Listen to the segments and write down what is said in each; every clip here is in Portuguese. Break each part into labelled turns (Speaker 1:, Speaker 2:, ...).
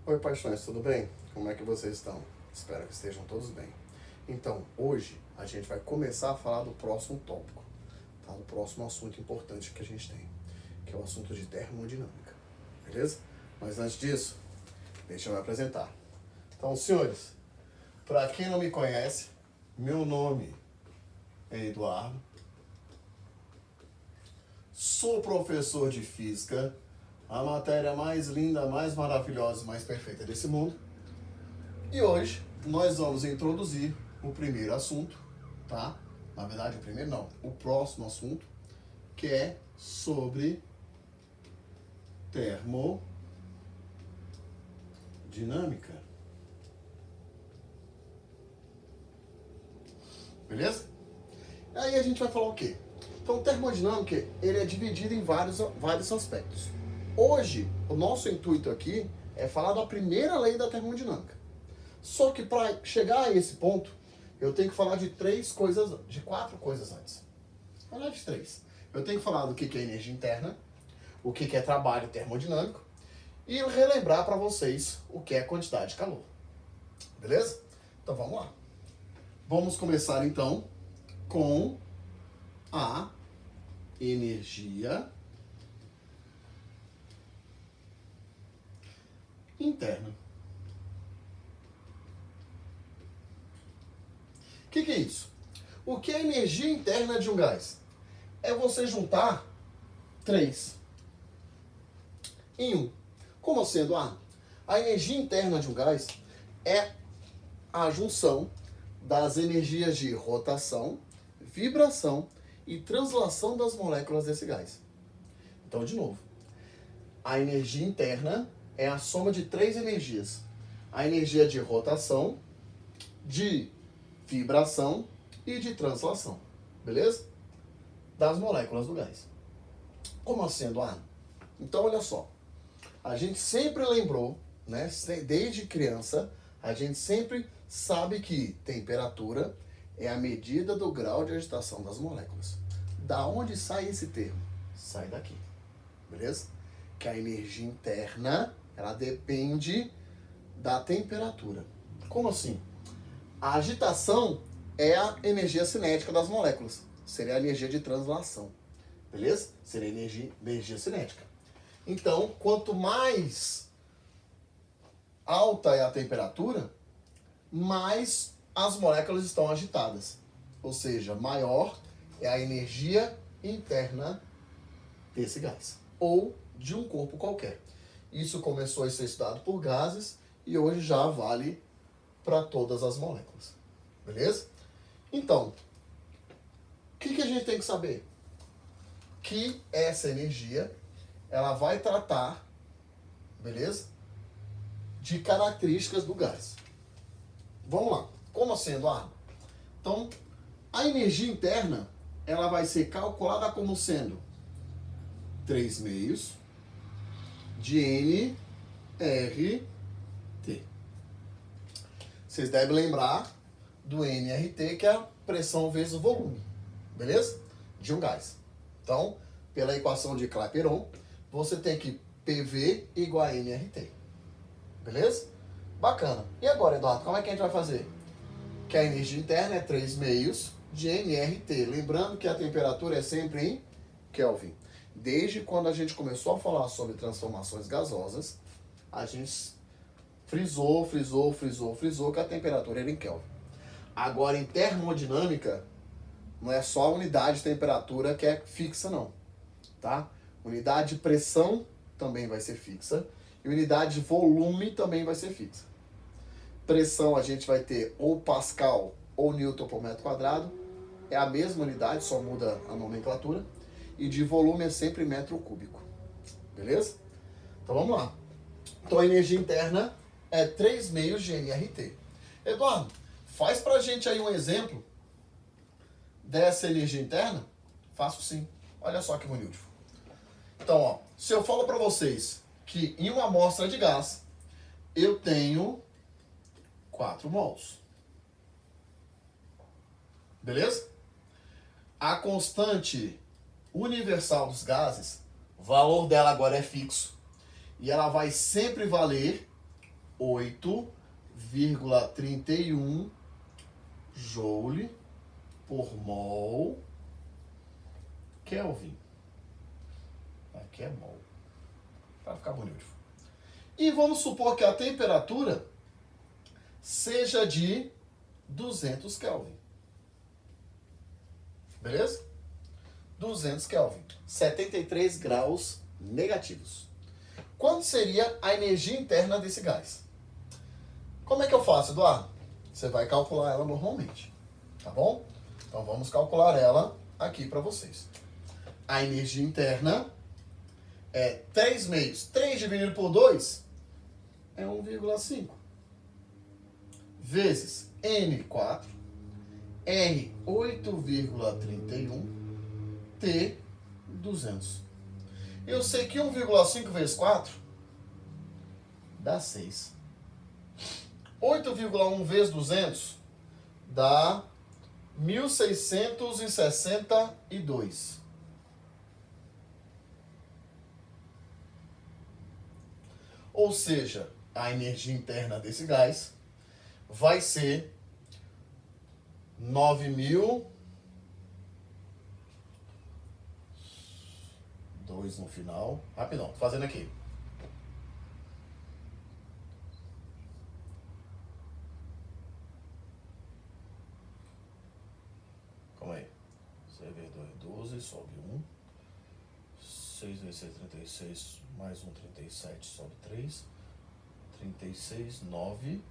Speaker 1: Oi, paixões, tudo bem? Como é que vocês estão? Espero que estejam todos bem. Então, hoje a gente vai começar a falar do próximo tópico, tá? Do próximo assunto importante que a gente tem, que é o assunto de termodinâmica, beleza? Mas antes disso, deixa eu me apresentar. Então, senhores, para quem não me conhece, meu nome é Eduardo, sou professor de física, a matéria mais linda, mais maravilhosa, mais perfeita desse mundo. E hoje nós vamos introduzir o primeiro assunto, tá? Na verdade, o primeiro não, o próximo assunto, que é sobre termodinâmica. Beleza? Aí a gente vai falar o quê? Então, termodinâmica, ele é dividido em vários aspectos. Hoje, o nosso intuito aqui é falar da primeira lei da termodinâmica. Só que para chegar a esse ponto, eu tenho que falar de quatro coisas antes. Na verdade, três. Eu tenho que falar do que é energia interna, o que é trabalho termodinâmico e relembrar para vocês o que é quantidade de calor. Beleza? Então vamos lá. Vamos começar então com a energia interna. O que é isso? O que é a energia interna de um gás? É você juntar três em um. Como assim, Eduardo? A energia interna de um gás é a junção das energias de rotação, vibração e translação das moléculas desse gás. Então, de novo, a energia interna é a soma de três energias. A energia de rotação, de vibração e de translação. Beleza? Das moléculas do gás. Como assim, Eduardo? Então, olha só. A gente sempre lembrou, né, desde criança, a gente sempre sabe que temperatura é a medida do grau de agitação das moléculas. Da onde sai esse termo? Sai daqui. Beleza? Que a energia interna, ela depende da temperatura. Como assim? A agitação é a energia cinética das moléculas. Seria a energia de translação. Beleza? Seria a energia cinética. Então, quanto mais alta é a temperatura, mais as moléculas estão agitadas. Ou seja, maior é a energia interna desse gás. Ou de um corpo qualquer. Isso começou a ser estudado por gases e hoje já vale para todas as moléculas. Beleza? Então, o que a gente tem que saber? Que essa energia, ela vai tratar, beleza? De características do gás. Vamos lá. Como assim, Eduardo? Então, a energia interna, ela vai ser calculada como sendo 3 meios de nRT. Vocês devem lembrar do nRT, que é a pressão vezes o volume, beleza? De um gás. Então, pela equação de Clapeyron, você tem que PV igual a nRT. Beleza? Bacana. E agora, Eduardo, como é que a gente vai fazer? Que a energia interna é 3 meios de nRT. Lembrando que a temperatura é sempre em Kelvin. Desde quando a gente começou a falar sobre transformações gasosas, a gente frisou que a temperatura era em Kelvin. Agora, em termodinâmica, não é só a unidade de temperatura que é fixa, não. Tá? Unidade de pressão também vai ser fixa. E unidade de volume também vai ser fixa. Pressão a gente vai ter ou Pascal ou Newton por metro quadrado. É a mesma unidade, só muda a nomenclatura. E de volume é sempre metro cúbico. Beleza? Então vamos lá. Então a energia interna é 3 meios de nRT. Eduardo, faz pra gente aí um exemplo dessa energia interna? Faço sim. Olha só que bonito. Então, ó, se eu falo para vocês que em uma amostra de gás eu tenho 4 mols. Beleza? A constante universal dos gases, o valor dela agora é fixo. E ela vai sempre valer 8,31 joule por mol Kelvin. Aqui é mol, para ficar bonito. E vamos supor que a temperatura seja de 200 Kelvin. Beleza? 200 Kelvin. 73 graus negativos. Quanto seria a energia interna desse gás? Como é que eu faço, Eduardo? Você vai calcular ela normalmente, tá bom? Então vamos calcular ela aqui para vocês. A energia interna é 3 meios. 3 dividido por 2 é 1,5. Vezes N4, R 8,31, T 200. Eu sei que 1,5 vezes 4 dá 6. 8,1 vezes 200 dá 1.662. Ou seja, a energia interna desse gás vai ser 9.000, 2 no final, rapidão, tô fazendo aqui. Calma aí. C vezes 2, 12, sobe 1. 6 vezes 6, 36, mais 1, 37, sobe 3. 36, 9.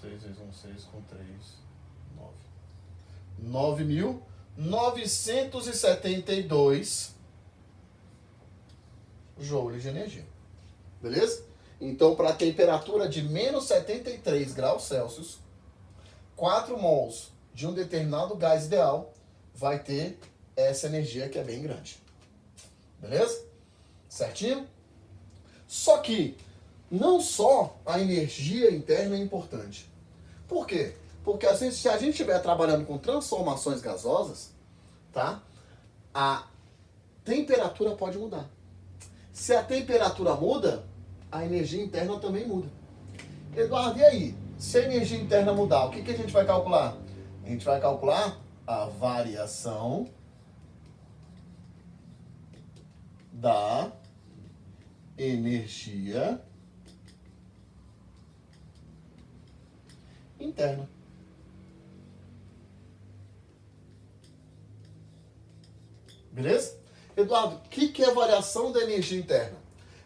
Speaker 1: 6 vezes 1, 6 com 3, 9. 9.972 joules de energia. Beleza? Então, para a temperatura de menos 73 graus Celsius, 4 mols de um determinado gás ideal vai ter essa energia que é bem grande. Beleza? Certinho? Só que não só a energia interna é importante. Por quê? Porque se a gente estiver trabalhando com transformações gasosas, tá? A temperatura pode mudar. Se a temperatura muda, a energia interna também muda. Eduardo, e aí? Se a energia interna mudar, o que a gente vai calcular? A gente vai calcular a variação da energia interna. Beleza? Eduardo, o que é variação da energia interna?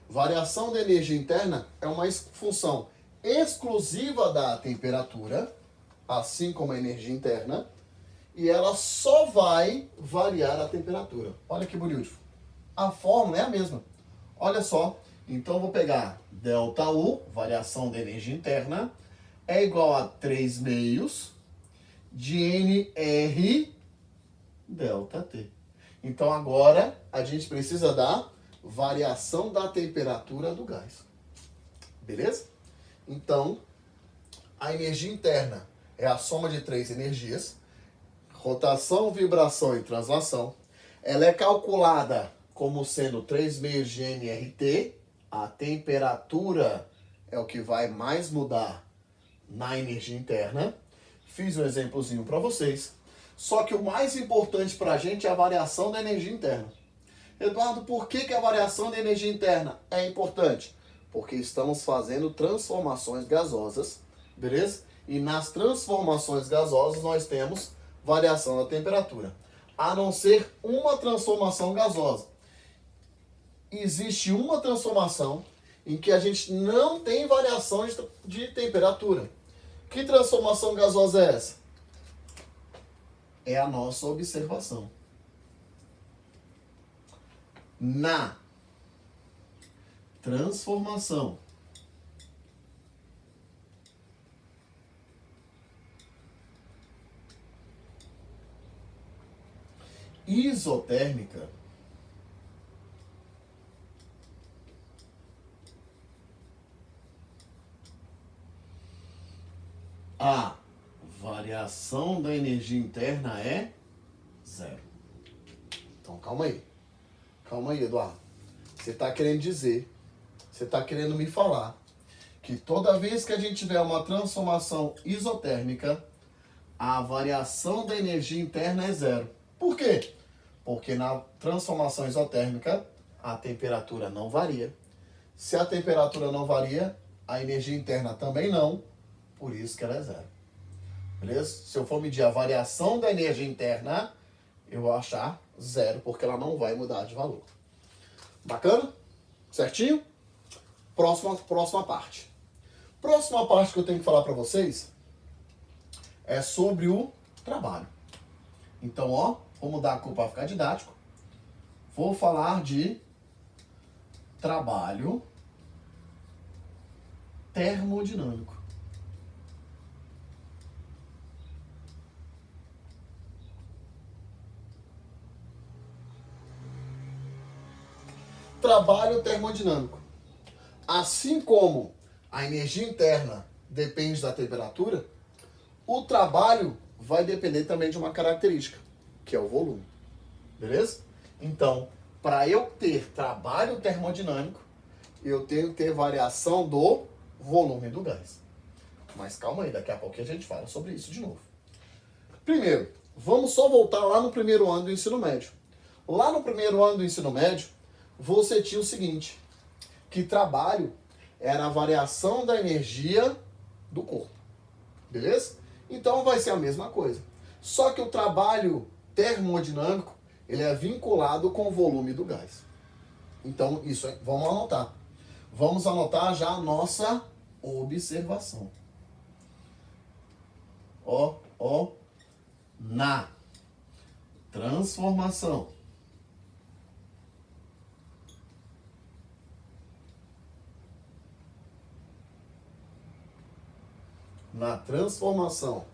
Speaker 1: Variação da energia interna é uma função exclusiva da temperatura, assim como a energia interna, e ela só vai variar a temperatura. Olha que bonito. A fórmula é a mesma. Olha só. Então, eu vou pegar ΔU, variação da energia interna, é igual a 3 meios de NR ΔT. Então, agora, a gente precisa da variação da temperatura do gás. Beleza? Então, a energia interna é a soma de 3 energias, rotação, vibração e translação. Ela é calculada como sendo 3 meios de nRT. A temperatura é o que vai mais mudar na energia interna. Fiz um exemplozinho para vocês. Só que o mais importante para a gente é a variação da energia interna. Eduardo, por que a variação da energia interna é importante? Porque estamos fazendo transformações gasosas, beleza? E nas transformações gasosas nós temos variação da temperatura. A não ser uma transformação gasosa. Existe uma transformação em que a gente não tem variação de temperatura. Que transformação gasosa é essa? É a nossa observação. Na transformação isotérmica, a variação da energia interna é 0. Então, calma aí. Calma aí, Eduardo. Você está querendo dizer, você está querendo me falar que toda vez que a gente tiver uma transformação isotérmica, a variação da energia interna é zero. Por quê? Porque na transformação isotérmica, a temperatura não varia. Se a temperatura não varia, a energia interna também não, por isso que ela é zero. Beleza? Se eu for medir a variação da energia interna, eu vou achar zero, porque ela não vai mudar de valor. Bacana? Certinho? Próxima parte. Próxima parte que eu tenho que falar para vocês é sobre o trabalho. Então, ó, vou mudar a cor para ficar didático. Vou falar de trabalho termodinâmico. Trabalho termodinâmico. Assim como a energia interna depende da temperatura, o trabalho vai depender também de uma característica, que é o volume. Beleza? Então, para eu ter trabalho termodinâmico, eu tenho que ter variação do volume do gás. Mas calma aí, daqui a pouco a gente fala sobre isso de novo. Primeiro, vamos só voltar lá no primeiro ano do ensino médio. Lá no primeiro ano do ensino médio, você tinha o seguinte, que trabalho era a variação da energia do corpo. Beleza? Então vai ser a mesma coisa. Só que o trabalho termodinâmico, ele é vinculado com o volume do gás. Então, isso é, vamos anotar. Vamos anotar já a nossa observação. Na transformação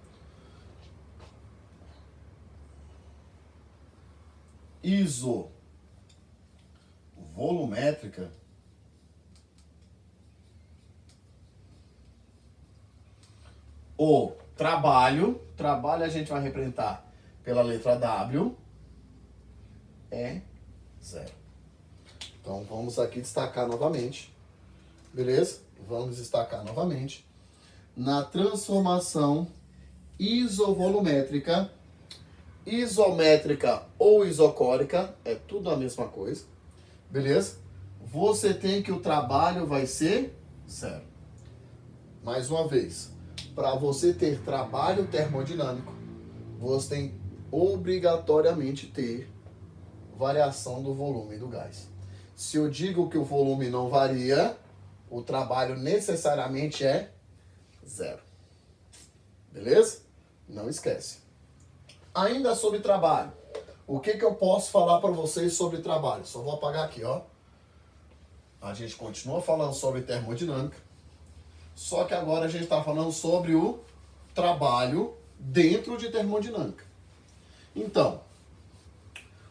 Speaker 1: isovolumétrica, o trabalho a gente vai representar pela letra W, é zero. Então vamos aqui destacar novamente, beleza? Vamos destacar novamente. Na transformação isovolumétrica, isométrica ou isocórica, é tudo a mesma coisa, beleza? Você tem que o trabalho vai ser zero. Mais uma vez, para você ter trabalho termodinâmico, você tem obrigatoriamente ter variação do volume do gás. Se eu digo que o volume não varia, o trabalho necessariamente é zero. Beleza? Não esquece. Ainda sobre trabalho. O que eu posso falar para vocês sobre trabalho? Só vou apagar aqui, ó. A gente continua falando sobre termodinâmica. Só que agora a gente está falando sobre o trabalho dentro de termodinâmica. Então,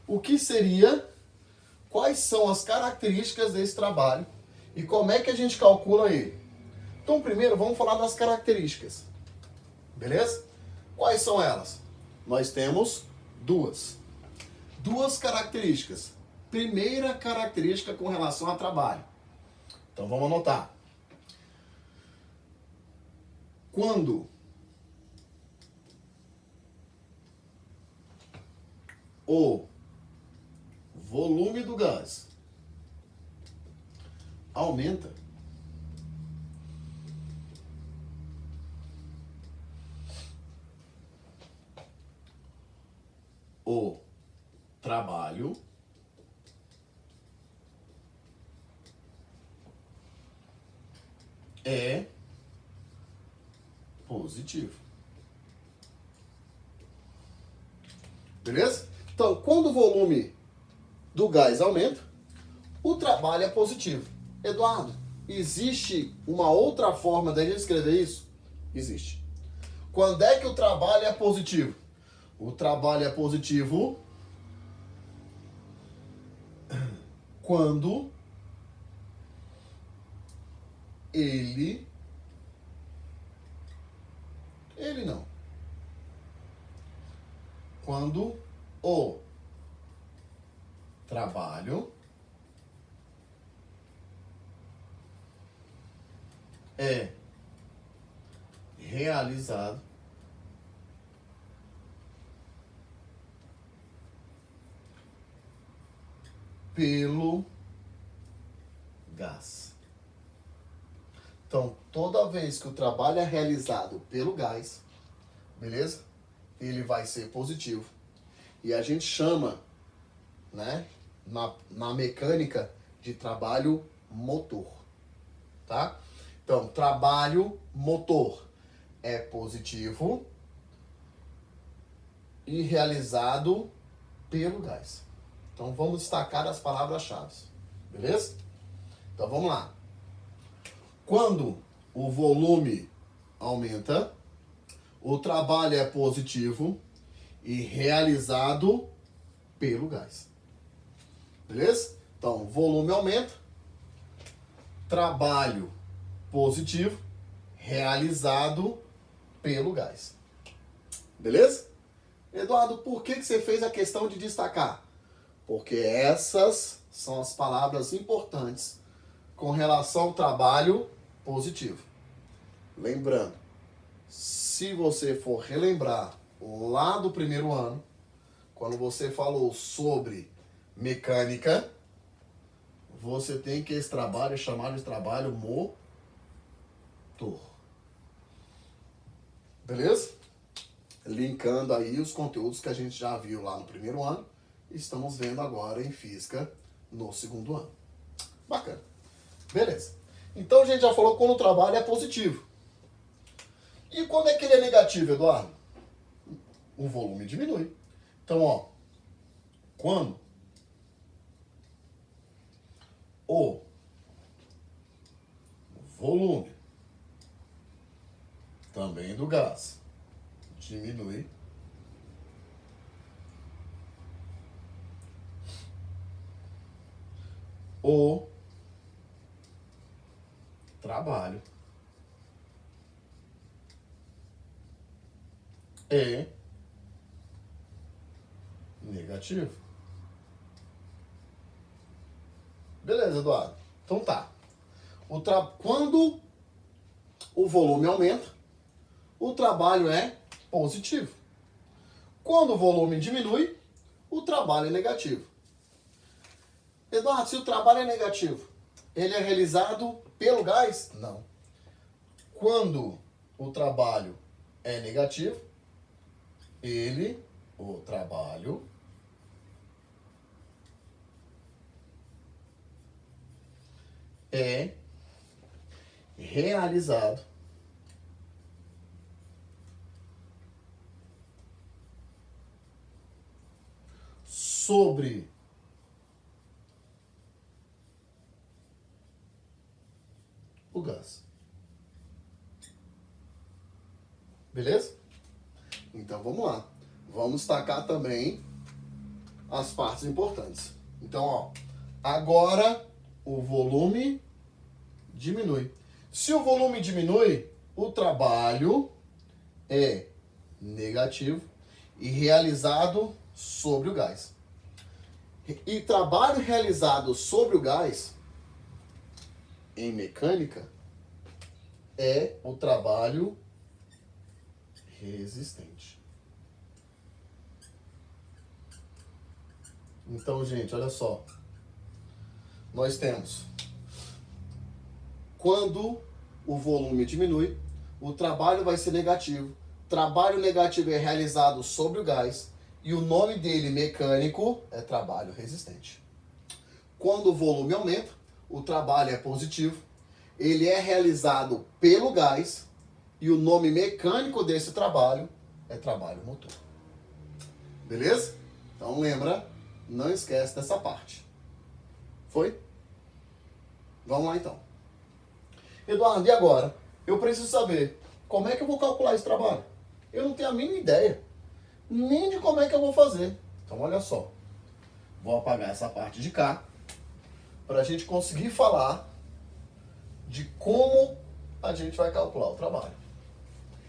Speaker 1: o que seria, quais são as características desse trabalho e como é que a gente calcula ele? Então, primeiro, vamos falar das características. Beleza? Quais são elas? Nós temos duas. Duas características. Primeira característica com relação a trabalho. Então, vamos anotar. Quando o volume do gás aumenta, o trabalho é positivo. Beleza? Então, quando o volume do gás aumenta, o trabalho é positivo. Eduardo, existe uma outra forma de escrever isso? Existe. Quando é que o trabalho é positivo? O trabalho é positivo quando ele não. Quando o trabalho é realizado pelo gás. Então, toda vez que o trabalho é realizado pelo gás, beleza? Ele vai ser positivo. E a gente chama, né, na mecânica, de trabalho motor, tá? Então, trabalho motor é positivo e realizado pelo gás. Então, vamos destacar as palavras-chave, beleza? Então, vamos lá. Quando o volume aumenta, o trabalho é positivo e realizado pelo gás. Beleza? Então, volume aumenta, trabalho positivo, realizado pelo gás. Beleza? Eduardo, por que você fez a questão de destacar? Porque essas são as palavras importantes com relação ao trabalho positivo. Lembrando, se você for relembrar lá do primeiro ano, quando você falou sobre mecânica, você tem que esse trabalho é chamado de trabalho motor. Beleza? Linkando aí os conteúdos que a gente já viu lá no primeiro ano, estamos vendo agora em física no segundo ano. Bacana. Beleza. Então a gente já falou quando o trabalho é positivo. E quando é que ele é negativo, Eduardo? O volume diminui. Então, ó, quando o volume também do gás diminui, o trabalho é negativo. Beleza, Eduardo? Então tá. Quando o volume aumenta, o trabalho é positivo. Quando o volume diminui, o trabalho é negativo. Eduardo, se o trabalho é negativo, ele é realizado pelo gás? Não. Quando o trabalho é negativo, o trabalho é realizado sobre o gás. Beleza? Então vamos lá. Vamos destacar também as partes importantes. Então, ó, agora o volume diminui. Se o volume diminui, o trabalho é negativo e realizado sobre o gás. E trabalho realizado sobre o gás, em mecânica, é o trabalho resistente. Então, gente, olha só. Nós temos, quando o volume diminui, o trabalho vai ser negativo. Trabalho negativo é realizado sobre o gás e o nome dele, mecânico, é trabalho resistente. Quando o volume aumenta, o trabalho é positivo. Ele é realizado pelo gás e o nome mecânico desse trabalho é trabalho motor. Beleza? Então lembra, não esquece dessa parte. Foi? Vamos lá então. Eduardo, e agora? Eu preciso saber como é que eu vou calcular esse trabalho. Eu não tenho a mínima ideia, nem de como é que eu vou fazer. Então olha só, vou apagar essa parte de cá, para a gente conseguir falar de como a gente vai calcular o trabalho.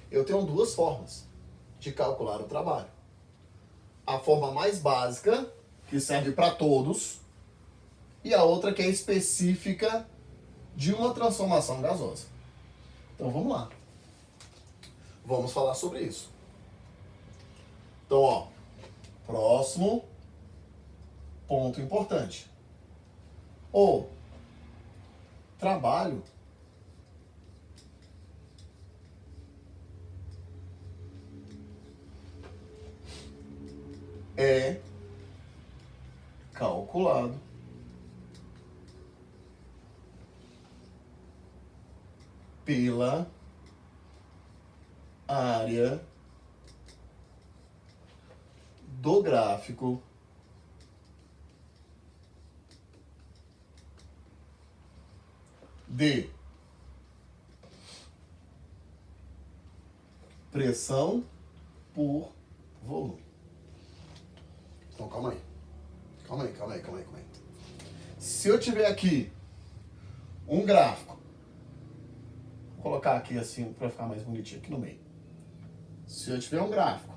Speaker 1: Eu tenho duas formas de calcular o trabalho. A forma mais básica, que serve para todos, e a outra que é específica de uma transformação gasosa. Então vamos lá. Vamos falar sobre isso. Então, ó, próximo ponto importante. O trabalho é calculado pela área do gráfico de pressão por volume. Então, calma aí. Calma aí. Se eu tiver aqui um gráfico, vou colocar aqui assim para ficar mais bonitinho aqui no meio. Se eu tiver um gráfico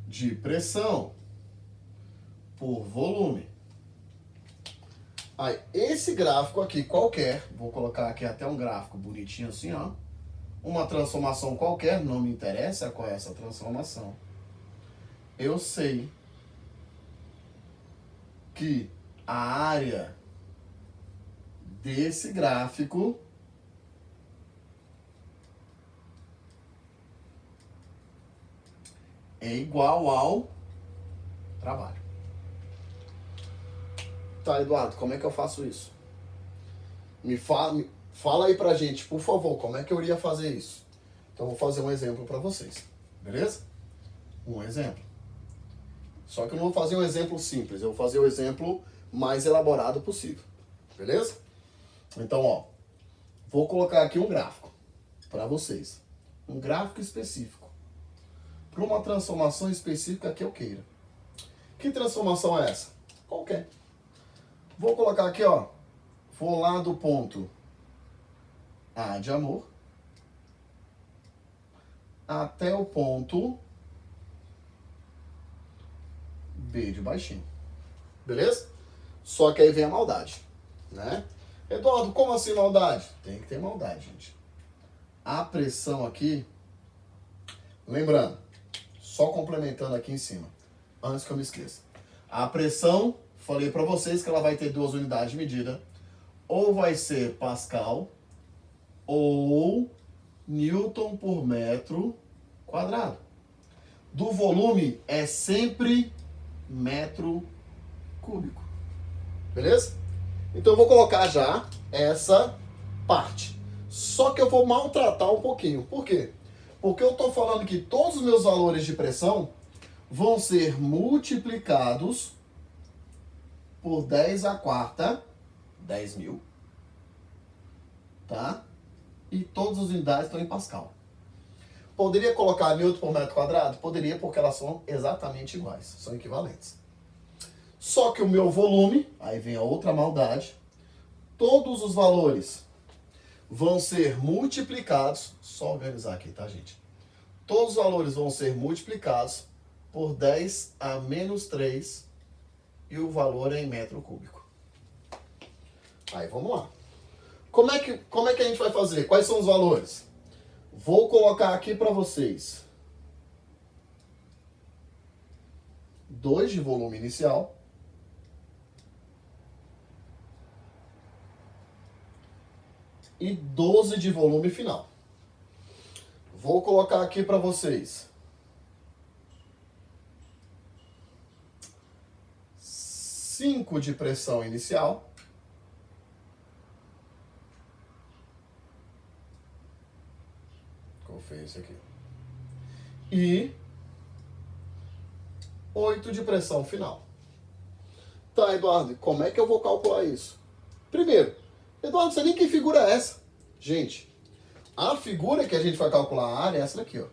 Speaker 1: de pressão por volume, aí esse gráfico aqui qualquer, vou colocar aqui até um gráfico bonitinho assim, ó, uma transformação qualquer, não me interessa qual é essa transformação. Eu sei que a área desse gráfico é igual ao trabalho. Tá, Eduardo, como é que eu faço isso? Me fala aí pra gente, por favor, como é que eu iria fazer isso? Então, eu vou fazer um exemplo pra vocês, beleza? Um exemplo. Só que eu não vou fazer um exemplo simples, eu vou fazer o exemplo mais elaborado possível, beleza? Então, ó, vou colocar aqui um gráfico pra vocês. Um gráfico específico. Para uma transformação específica que eu queira. Que transformação é essa? Qualquer. Vou colocar aqui, ó. Vou lá do ponto A de amor até o ponto B de baixinho. Beleza? Só que aí vem a maldade, né? Eduardo, como assim maldade? Tem que ter maldade, gente. A pressão aqui, lembrando, só complementando aqui em cima, antes que eu me esqueça. A pressão, falei para vocês que ela vai ter duas unidades de medida. Ou vai ser Pascal ou Newton por metro quadrado. Do volume é sempre metro cúbico. Beleza? Então eu vou colocar já essa parte. Só que eu vou maltratar um pouquinho. Por quê? Porque eu estou falando que todos os meus valores de pressão vão ser multiplicados por 10 à quarta, 10.000, tá? E todas as unidades estão em Pascal. Poderia colocar Newton por metro quadrado? Poderia, porque elas são exatamente iguais, são equivalentes. Só que o meu volume, aí vem a outra maldade, todos os valores vão ser multiplicados, só organizar aqui, tá, gente? Todos os valores vão ser multiplicados por 10 a menos 3 e o valor é em metro cúbico. Aí, vamos lá. Como é que a gente vai fazer? Quais são os valores? Vou colocar aqui para vocês 2 de volume inicial e 12 de volume final. Vou colocar aqui para vocês 5 de pressão inicial esse aqui. E 8 de pressão final. Tá, Eduardo, como é que eu vou calcular isso? Primeiro, Eduardo, não sei nem que figura é essa. Gente, a figura que a gente vai calcular a área é essa daqui, ó.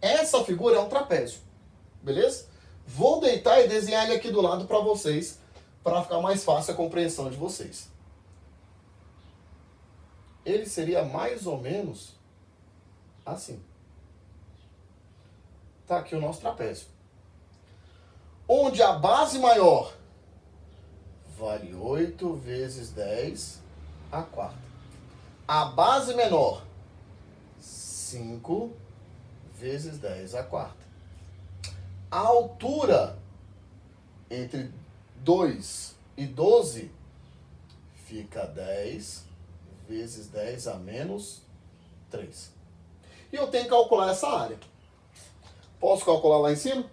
Speaker 1: Essa figura é um trapézio, beleza? Vou deitar e desenhar ele aqui do lado para vocês, para ficar mais fácil a compreensão de vocês. Ele seria mais ou menos assim. Tá aqui o nosso trapézio. Onde a base maior vale 8 vezes 10 a quarta. A base menor, 5 vezes 10 a quarta. A altura entre 2 e 12 fica 10 vezes 10 a menos 3. E eu tenho que calcular essa área. Posso calcular lá em cima?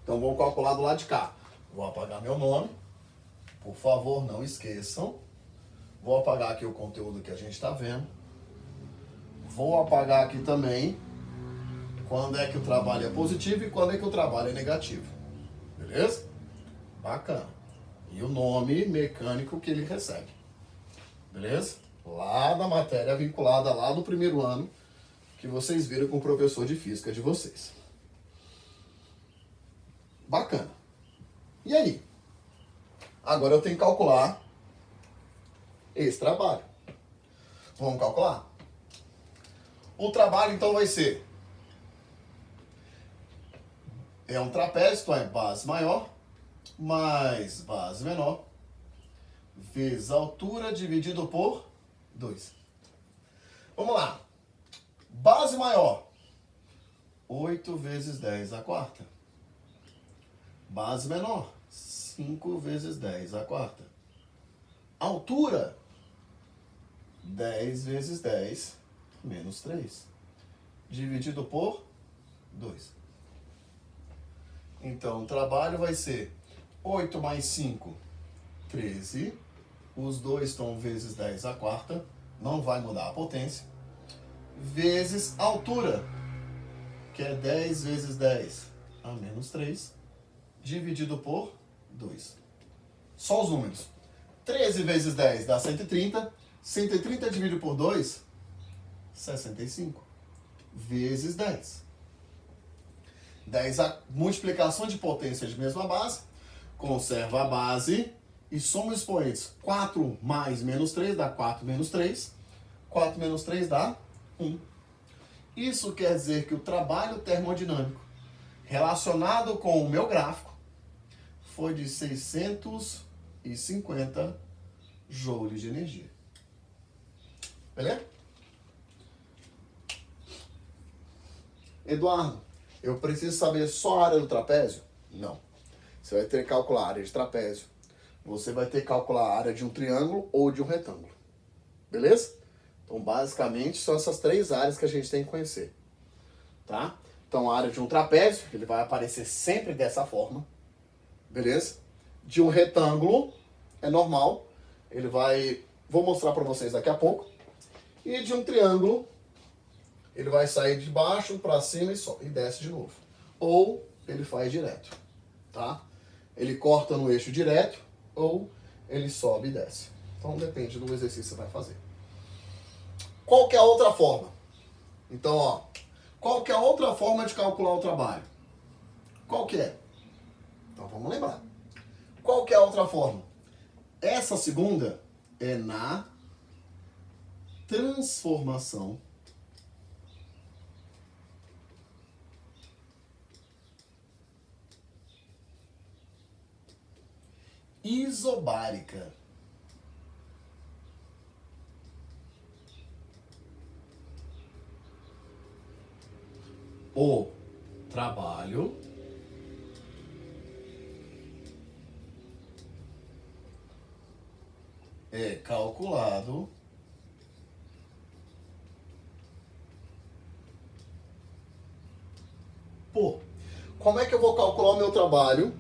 Speaker 1: Então vamos calcular do lado de cá. Vou apagar meu nome. Por favor, não esqueçam. Vou apagar aqui o conteúdo que a gente está vendo. Vou apagar aqui também quando é que o trabalho é positivo e quando é que o trabalho é negativo. Beleza? Bacana. E o nome mecânico que ele recebe. Beleza? Lá da matéria vinculada lá do primeiro ano que vocês viram com o professor de física de vocês. Bacana. E aí? Agora eu tenho que calcular esse trabalho. Vamos calcular? O trabalho então vai ser um trapézio, então é base maior mais base menor vezes altura dividido por 2. Vamos lá. Base maior, 8 vezes 10 a quarta. Base menor, 5 vezes 10 a quarta. Altura, 10 vezes 10 menos 3. Dividido por 2. Então, o trabalho vai ser 8 mais 5, 13. Os dois estão vezes 10 a quarta. Não vai mudar a potência. Vezes altura, que é 10 vezes 10 a menos 3. Dividido por 2. Só os números. 13 vezes 10 dá 130. 130 dividido por 2, 65. Vezes 10. 10 a multiplicação de potência de mesma base. Conserva a base e soma os expoentes. 4 mais menos 3 dá 4 menos 3. 4 menos 3 dá 1. Isso quer dizer que o trabalho termodinâmico relacionado com o meu gráfico foi de 650 joules de energia. Beleza? Eduardo, eu preciso saber só a área do trapézio? Não. Você vai ter que calcular a área de trapézio. Você vai ter que calcular a área de um triângulo ou de um retângulo. Beleza? Então, basicamente, são essas três áreas que a gente tem que conhecer. Tá? Então, a área de um trapézio, ele vai aparecer sempre dessa forma. Beleza? De um retângulo, é normal. Ele vai... Vou mostrar para vocês daqui a pouco. E de um triângulo, ele vai sair de baixo para cima e sobe, e desce de novo. Ou ele faz direto. Tá? Ele corta no eixo direto ou ele sobe e desce. Então, depende do exercício que você vai fazer. Qual que é a outra forma? Então, ó, qual que é a outra forma de calcular o trabalho? Qual que é? Então, vamos lembrar. Qual que é a outra forma? Essa segunda é na transformação isobárica. O trabalho é calculado por... Como é que eu vou calcular o meu trabalho,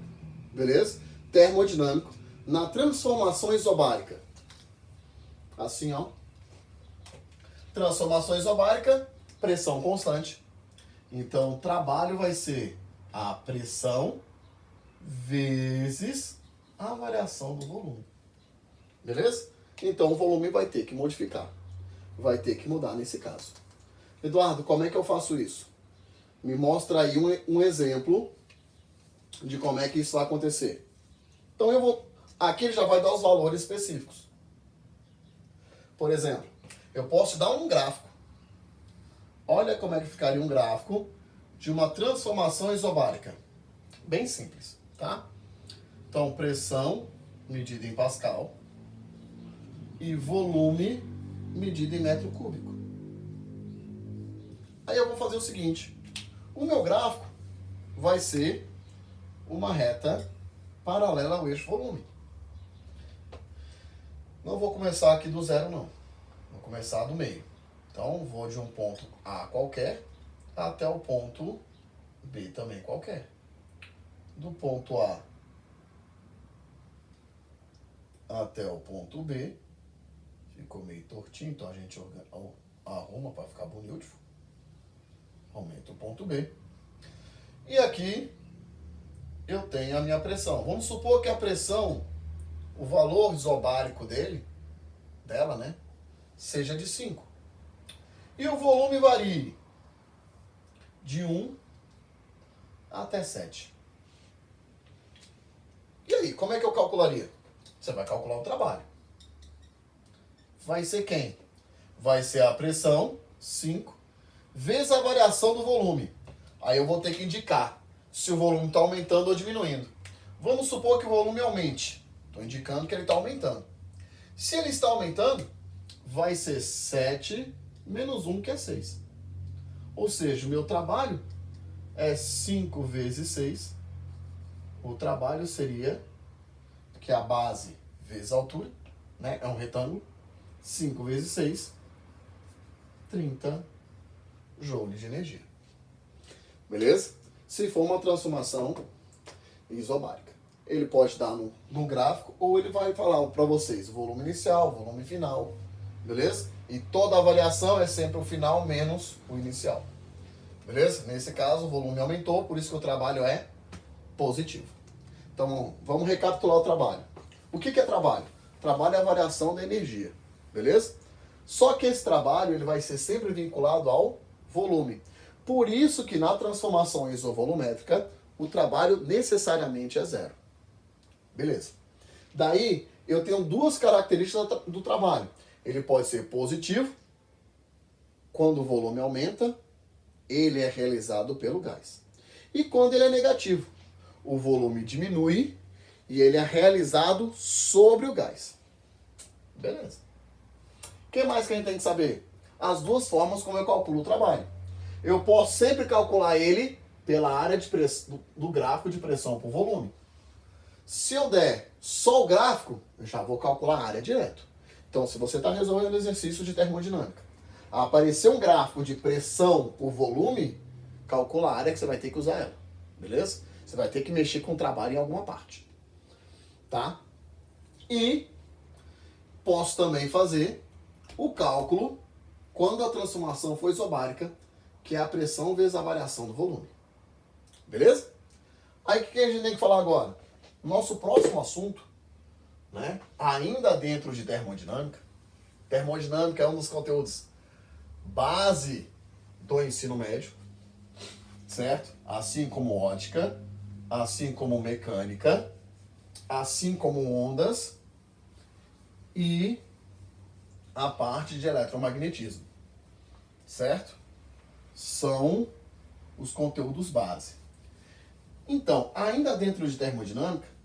Speaker 1: beleza? Termodinâmico, na transformação isobárica. Assim, ó. Transformação isobárica, pressão constante. Então, o trabalho vai ser a pressão vezes a variação do volume. Beleza? Então, o volume vai ter que modificar. Vai ter que mudar nesse caso. Eduardo, como é que eu faço isso? Me mostra aí um exemplo de como é que isso vai acontecer. Então, eu vou... Aqui ele já vai dar os valores específicos. Por exemplo, eu posso te dar um gráfico. Olha como é que ficaria um gráfico de uma transformação isobárica. Bem simples, tá? Então, pressão medido em Pascal, e volume medido em metro cúbico. Aí eu vou fazer o seguinte, o meu gráfico vai ser uma reta paralela ao eixo volume. Não vou começar aqui do zero, não. Vou começar do meio. Então, vou de um ponto A qualquer até o ponto B também qualquer. Do ponto A até o ponto B. Ficou meio tortinho, então a gente arruma para ficar bonito. Aumenta o ponto B. E aqui eu tenho a minha pressão. Vamos supor que a pressão, o valor isobárico dela, né, seja de 5. E o volume varie de 1 até 7. E aí, como é que eu calcularia? Você vai calcular o trabalho. Vai ser quem? Vai ser a pressão, 5, vezes a variação do volume. Aí eu vou ter que indicar se o volume está aumentando ou diminuindo. Vamos supor que o volume aumente. Estou indicando que ele está aumentando. Se ele está aumentando, vai ser 7 menos 1, que é 6. Ou seja, o meu trabalho é 5 vezes 6. O trabalho seria, que é a base vezes a altura, né? É um retângulo. 5 vezes 6, 30 joules de energia. Beleza? Se for uma transformação isobárica. Ele pode dar no gráfico ou ele vai falar para vocês o volume inicial, o volume final. Beleza? E toda a variação é sempre o final menos o inicial. Beleza? Nesse caso, o volume aumentou, por isso que o trabalho é positivo. Então, vamos recapitular o trabalho. O que é trabalho? Trabalho é a variação da energia. Beleza? Só que esse trabalho ele vai ser sempre vinculado ao volume. Por isso que na transformação isovolumétrica, o trabalho necessariamente é zero. Beleza? Daí, eu tenho duas características do trabalho. Ele pode ser positivo, quando o volume aumenta, ele é realizado pelo gás. E quando ele é negativo, o volume diminui e ele é realizado sobre o gás. Beleza? O que mais que a gente tem que saber? As duas formas como eu calculo o trabalho. Eu posso sempre calcular ele pela área de do gráfico de pressão por volume. Se eu der só o gráfico, eu já vou calcular a área direto. Então, se você está resolvendo exercício de termodinâmica, aparecer um gráfico de pressão por volume, calcula a área que você vai ter que usar ela. Beleza? Você vai ter que mexer com o trabalho em alguma parte. Tá? E posso também fazer o cálculo quando a transformação for isobárica, que é a pressão vezes a variação do volume. Beleza? Aí o que a gente tem que falar agora? Nosso próximo assunto, né, ainda dentro de termodinâmica. Termodinâmica é um dos conteúdos base do ensino médio, certo? Assim como ótica, assim como mecânica, assim como ondas e a parte de eletromagnetismo, certo? São os conteúdos base. Então, ainda dentro de termodinâmica,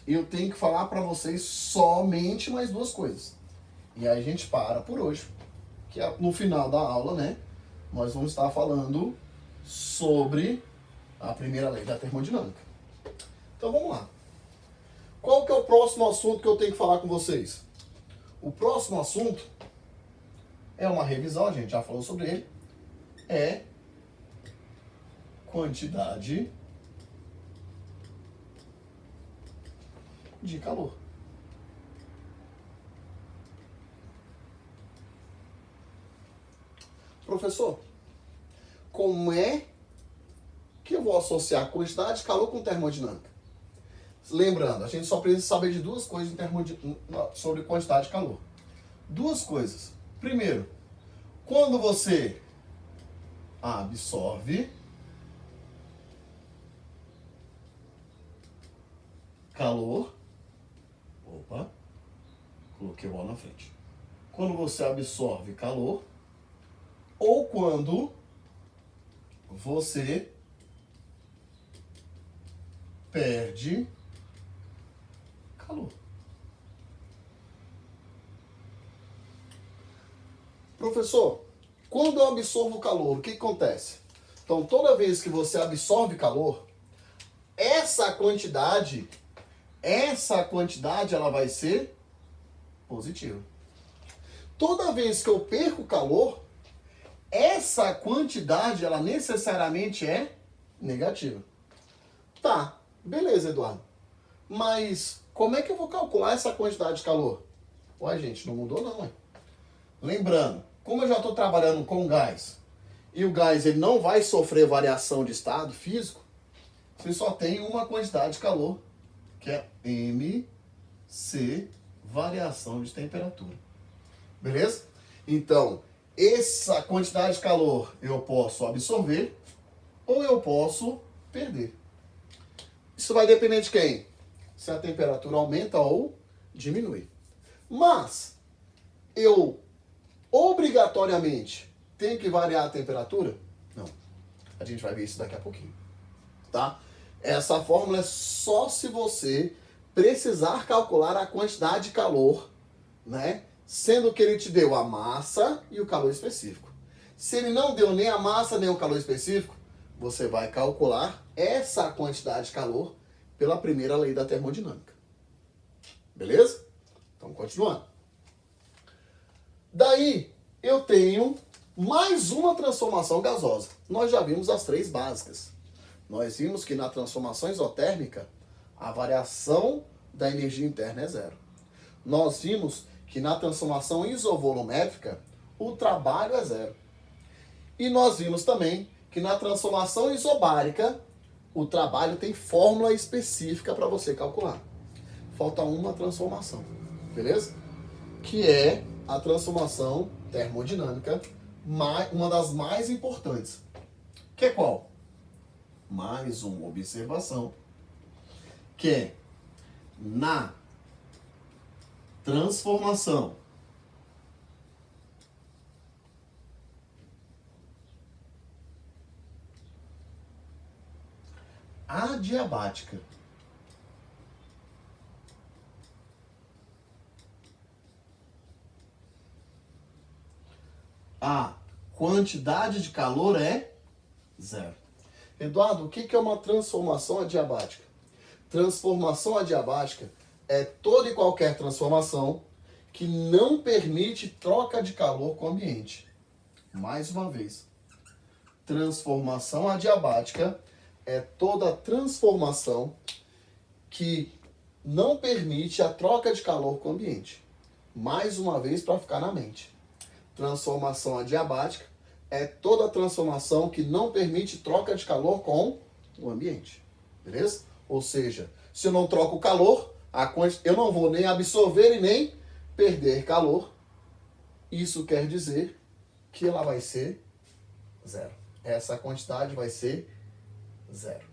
Speaker 1: eu tenho que falar para vocês somente mais duas coisas. E aí a gente para por hoje, que é no final da aula, né? Nós vamos estar falando sobre a primeira lei da termodinâmica. Então vamos lá. Qual que é o próximo assunto que eu tenho que falar com vocês? O próximo assunto é uma revisão, a gente já falou sobre ele, é quantidade de calor. Professor, como é que eu vou associar quantidade de calor com termodinâmica? Lembrando, a gente só precisa saber de duas coisas sobre quantidade de calor. Duas coisas. Primeiro, quando você absorve calor, opa, coloquei o O na frente. Quando você absorve calor, ou quando você perde calor. Professor, quando eu absorvo calor, o que acontece? Então, toda vez que você absorve calor, essa quantidade ela vai ser positiva. Toda vez que eu perco calor, essa quantidade ela necessariamente é negativa. Tá, beleza, Eduardo. Mas como é que eu vou calcular essa quantidade de calor? Ué, gente, não mudou não, hein? Lembrando, como eu já estou trabalhando com gás, e o gás ele não vai sofrer variação de estado físico, você só tem uma quantidade de calor, que é MC, variação de temperatura. Beleza? Então, essa quantidade de calor eu posso absorver ou eu posso perder. Isso vai depender de quem? Se a temperatura aumenta ou diminui. Mas, eu obrigatoriamente tenho que variar a temperatura? Não. A gente vai ver isso daqui a pouquinho. Tá? Essa fórmula é só se você precisar calcular a quantidade de calor, né? Sendo que ele te deu a massa e o calor específico. Se ele não deu nem a massa nem o calor específico, você vai calcular essa quantidade de calor pela primeira lei da termodinâmica. Beleza? Então, continuando. Daí, eu tenho mais uma transformação gasosa. Nós já vimos as três básicas. Nós vimos que na transformação isotérmica, a variação da energia interna é zero. Nós vimos que na transformação isovolumétrica, o trabalho é zero. E nós vimos também que na transformação isobárica, o trabalho tem fórmula específica para você calcular. Falta uma transformação, beleza? Que é a transformação termodinâmica, uma das mais importantes. Que é qual? Mais uma observação, que é na transformação adiabática, a quantidade de calor é zero. Eduardo, o que é uma transformação adiabática? Transformação adiabática é toda e qualquer transformação que não permite troca de calor com o ambiente. Mais uma vez, transformação adiabática é toda transformação que não permite a troca de calor com o ambiente. Mais uma vez, para ficar na mente. Transformação adiabática é toda transformação que não permite troca de calor com o ambiente. Beleza? Ou seja, se eu não troco o calor, eu não vou nem absorver e nem perder calor. Isso quer dizer que ela vai ser zero. Essa quantidade vai ser zero.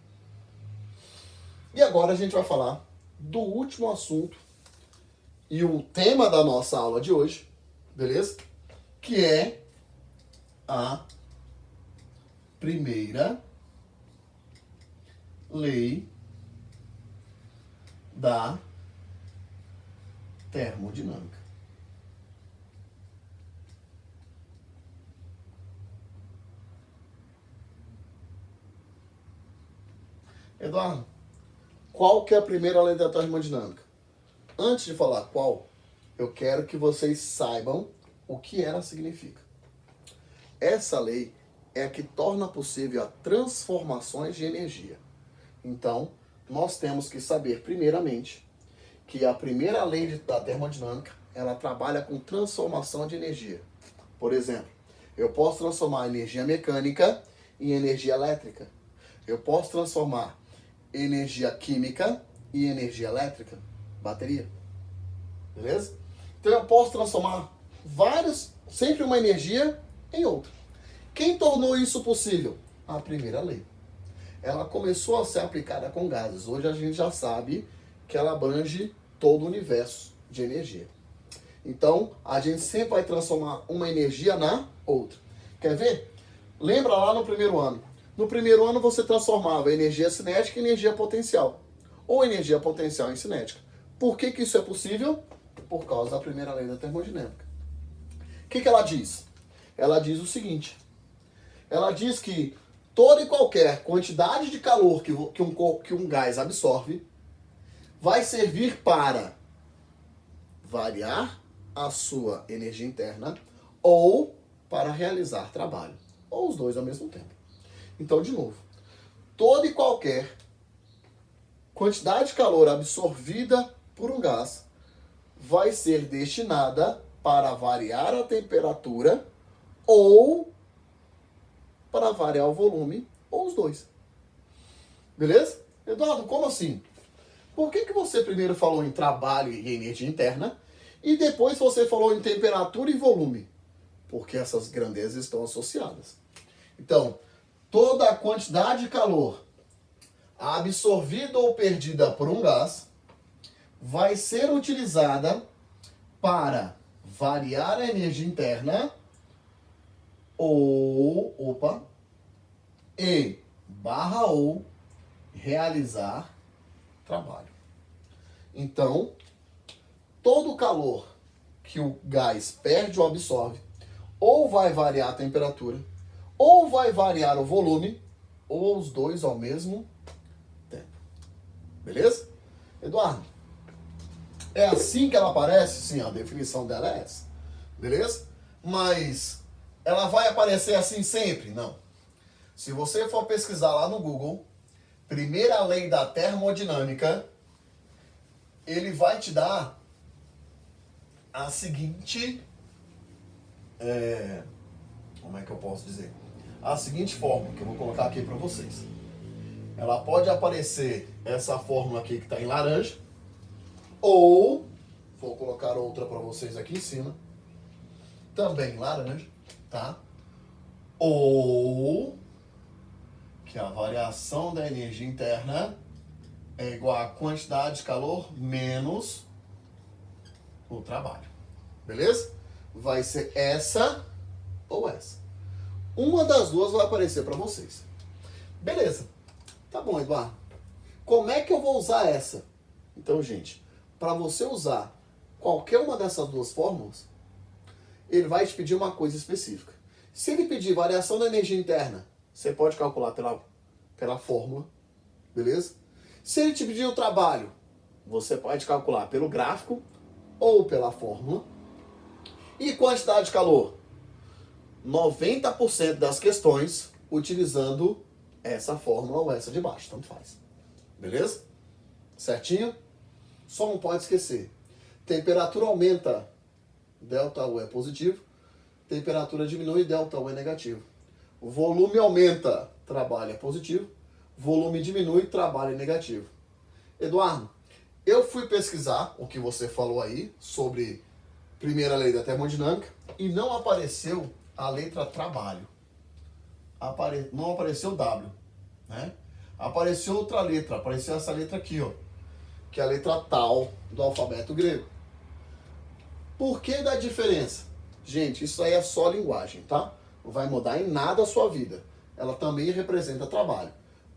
Speaker 1: E agora a gente vai falar do último assunto e o tema da nossa aula de hoje, beleza? Que é a primeira lei da termodinâmica. Eduardo, qual que é a primeira lei da termodinâmica? Antes de falar qual, eu quero que vocês saibam o que ela significa. Essa lei é a que torna possível a transformações de energia. Então, nós temos que saber, primeiramente, que a primeira lei da termodinâmica, ela trabalha com transformação de energia. Por exemplo, eu posso transformar energia mecânica em energia elétrica. Eu posso transformar energia química em energia elétrica, bateria. Beleza? Então eu posso transformar sempre uma energia em outra. Quem tornou isso possível? A primeira lei. Ela começou a ser aplicada com gases. Hoje a gente já sabe que ela abrange todo o universo de energia. Então, a gente sempre vai transformar uma energia na outra. Quer ver? Lembra lá no primeiro ano. No primeiro ano você transformava energia cinética em energia potencial. Ou energia potencial em cinética. Por que isso é possível? Por causa da primeira lei da termodinâmica. O que ela diz? ela diz o seguinte. Ela diz que toda e qualquer quantidade de calor que um gás absorve vai servir para variar a sua energia interna ou para realizar trabalho. Ou os dois ao mesmo tempo. Então, de novo, toda e qualquer quantidade de calor absorvida por um gás vai ser destinada para variar a temperatura ou para variar o volume, ou os dois. Beleza? Eduardo, como assim? Por que você primeiro falou em trabalho e energia interna e depois você falou em temperatura e volume? Porque essas grandezas estão associadas. Então, toda a quantidade de calor absorvida ou perdida por um gás vai ser utilizada para variar a energia interna ou realizar trabalho. Então, todo o calor que o gás perde ou absorve, ou vai variar a temperatura, ou vai variar o volume, ou os dois ao mesmo tempo. Beleza? Eduardo, é assim que ela aparece? Sim, a definição dela é essa. Beleza? Mas ela vai aparecer assim sempre? Não. Se você for pesquisar lá no Google, primeira lei da termodinâmica, ele vai te dar a seguinte... como é que eu posso dizer? A seguinte fórmula, que eu vou colocar aqui para vocês. Ela pode aparecer essa fórmula aqui que está em laranja, ou, vou colocar outra para vocês aqui em cima, também em laranja, tá? Ou que a variação da energia interna é igual à quantidade de calor menos o trabalho. Beleza? Vai ser essa ou essa. Uma das duas vai aparecer para vocês. Beleza. Tá bom, Eduardo. Como é que eu vou usar essa? Então, gente, para você usar qualquer uma dessas duas fórmulas, ele vai te pedir uma coisa específica. Se ele pedir variação da energia interna, você pode calcular pela fórmula, beleza? Se ele te pedir o trabalho, você pode calcular pelo gráfico ou pela fórmula. E quantidade de calor? 90% das questões utilizando essa fórmula ou essa de baixo, tanto faz. Beleza? Certinho? Só não pode esquecer. Temperatura aumenta, ΔU é positivo. Temperatura diminui, ΔU é negativo. O volume aumenta, trabalho é positivo. Volume diminui, trabalho é negativo. Eduardo, eu fui pesquisar o que você falou aí sobre primeira lei da termodinâmica e não apareceu a letra trabalho. Não apareceu W, né? Apareceu outra letra, apareceu essa letra aqui, ó, que é a letra tal do alfabeto grego. Por que da diferença? Gente, isso aí é só linguagem, tá? Não vai mudar em nada a sua vida. Ela também representa trabalho.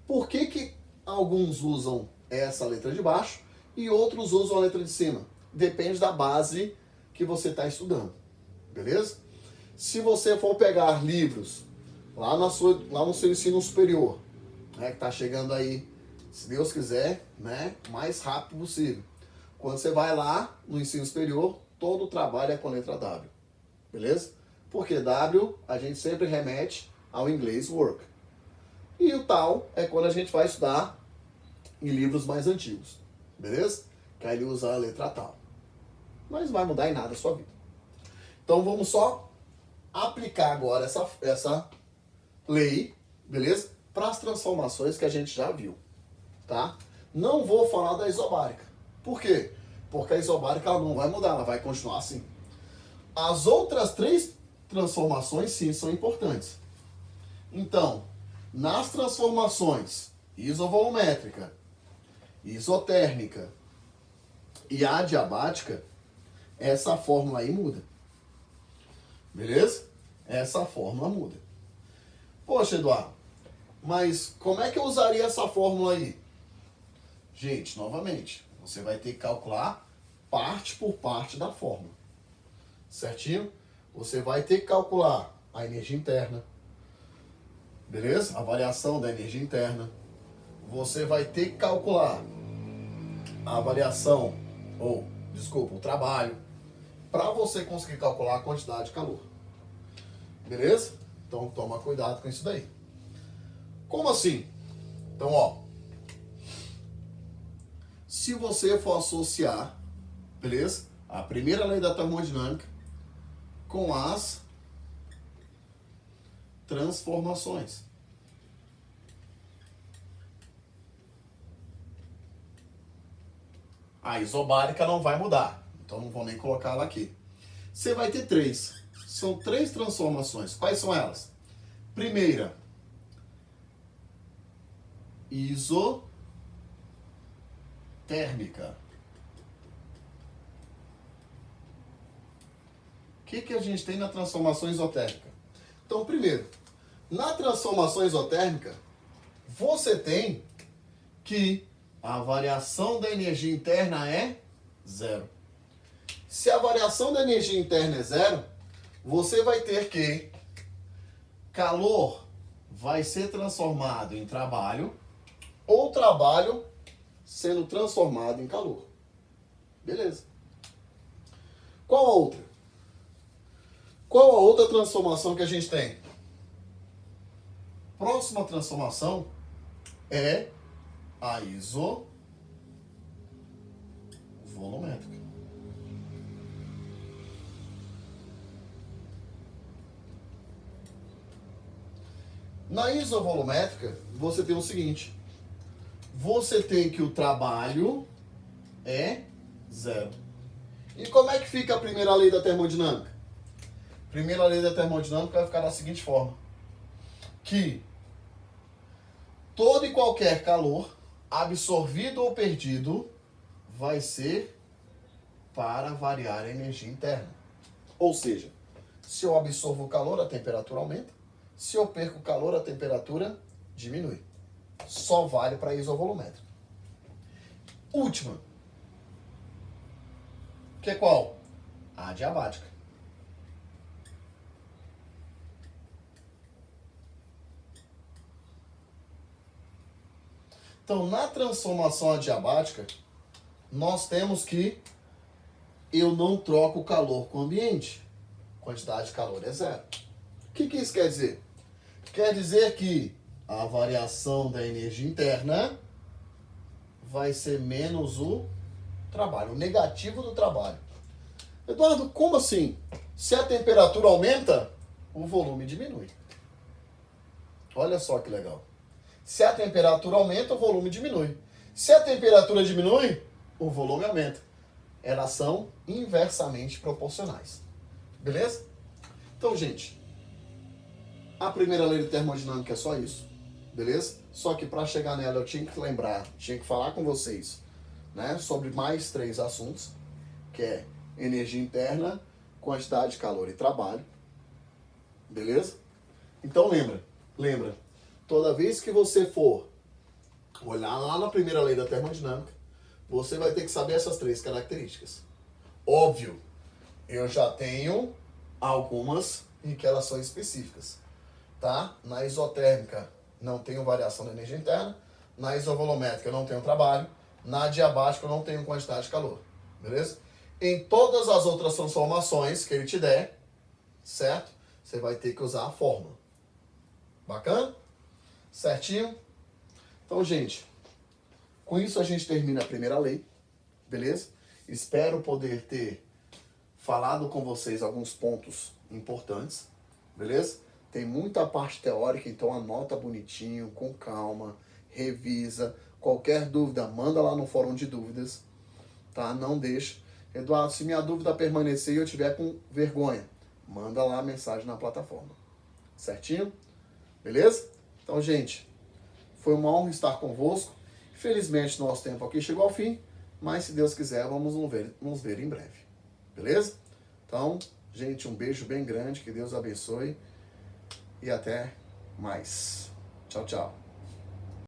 Speaker 1: Por que alguns usam essa letra de baixo e outros usam a letra de cima? Depende da base que você está estudando, beleza? Se você for pegar livros lá no seu ensino superior, né, que está chegando aí, se Deus quiser, né, mais rápido possível. Quando você vai lá no ensino superior, todo o trabalho é com a letra W, beleza? Porque W a gente sempre remete ao inglês work. E o tal é quando a gente vai estudar em livros mais antigos, beleza? Que aí ele usa a letra tal. Mas não vai mudar em nada a sua vida. Então vamos só aplicar agora essa lei, beleza? Para as transformações que a gente já viu, tá? Não vou falar da isobárica. Por quê? Porque a isobárica ela não vai mudar, ela vai continuar assim. As outras três transformações, sim, são importantes. Então, nas transformações isovolumétrica, isotérmica e adiabática, essa fórmula aí muda. Beleza? Essa fórmula muda. Poxa, Eduardo, mas como é que eu usaria essa fórmula aí? Gente, novamente, você vai ter que calcular parte por parte da fórmula. Certinho? Você vai ter que calcular a energia interna. Beleza? A variação da energia interna. Você vai ter que calcular a variação, o trabalho, para você conseguir calcular a quantidade de calor. Beleza? Então toma cuidado com isso daí. Como assim? Então, ó, se você for associar, beleza? A primeira lei da termodinâmica com as transformações. A isobárica não vai mudar, então não vou nem colocar ela aqui. Você vai ter três. São três transformações. Quais são elas? Primeira, isotérmica. O que a gente tem na transformação isotérmica? Então, primeiro, na transformação isotérmica, você tem que a variação da energia interna é zero. Se a variação da energia interna é zero, você vai ter que calor vai ser transformado em trabalho ou trabalho sendo transformado em calor. Beleza. Qual a outra? Qual a outra transformação que a gente tem? Próxima transformação é a isovolumétrica. Na isovolumétrica, você tem o seguinte. Você tem que o trabalho é zero. E como é que fica a primeira lei da termodinâmica? A primeira lei da termodinâmica vai ficar da seguinte forma. Que todo e qualquer calor absorvido ou perdido vai ser para variar a energia interna. Ou seja, se eu absorvo o calor, a temperatura aumenta. Se eu perco o calor, a temperatura diminui. Só vale para isovolumétrica. Última. Que é qual? A adiabática. Então, na transformação adiabática, nós temos que eu não troco o calor com o ambiente. A quantidade de calor é zero. O que isso quer dizer? Quer dizer que a variação da energia interna vai ser menos o trabalho, o negativo do trabalho. Eduardo, como assim? Se a temperatura aumenta, o volume diminui. Olha só que legal. Se a temperatura aumenta, o volume diminui. Se a temperatura diminui, o volume aumenta. Elas são inversamente proporcionais. Beleza? Então, gente, a primeira lei de termodinâmica é só isso. Beleza? Só que para chegar nela eu tinha que lembrar, tinha que falar com vocês, né, sobre mais três assuntos, que é energia interna, quantidade de calor e trabalho. Beleza? Então lembra, toda vez que você for olhar lá na primeira lei da termodinâmica, você vai ter que saber essas três características. Óbvio, eu já tenho algumas em que elas são específicas, tá? Na isotérmica não tenho variação da energia interna, na isovolumétrica eu não tenho trabalho, na adiabática eu não tenho quantidade de calor, beleza? Em todas as outras transformações que ele te der, certo? Você vai ter que usar a fórmula. Bacana? Certinho? Então, gente, com isso a gente termina a primeira lei, beleza? Espero poder ter falado com vocês alguns pontos importantes, beleza? Tem muita parte teórica, então anota bonitinho, com calma, revisa. Qualquer dúvida, manda lá no fórum de dúvidas, tá? Não deixa. Eduardo, se minha dúvida permanecer e eu tiver com vergonha, manda lá a mensagem na plataforma. Certinho? Beleza? Então, gente, foi uma honra estar convosco. Felizmente, nosso tempo aqui chegou ao fim, mas se Deus quiser, vamos nos ver em breve. Beleza? Então, gente, um beijo bem grande, que Deus abençoe e até mais. Tchau, tchau.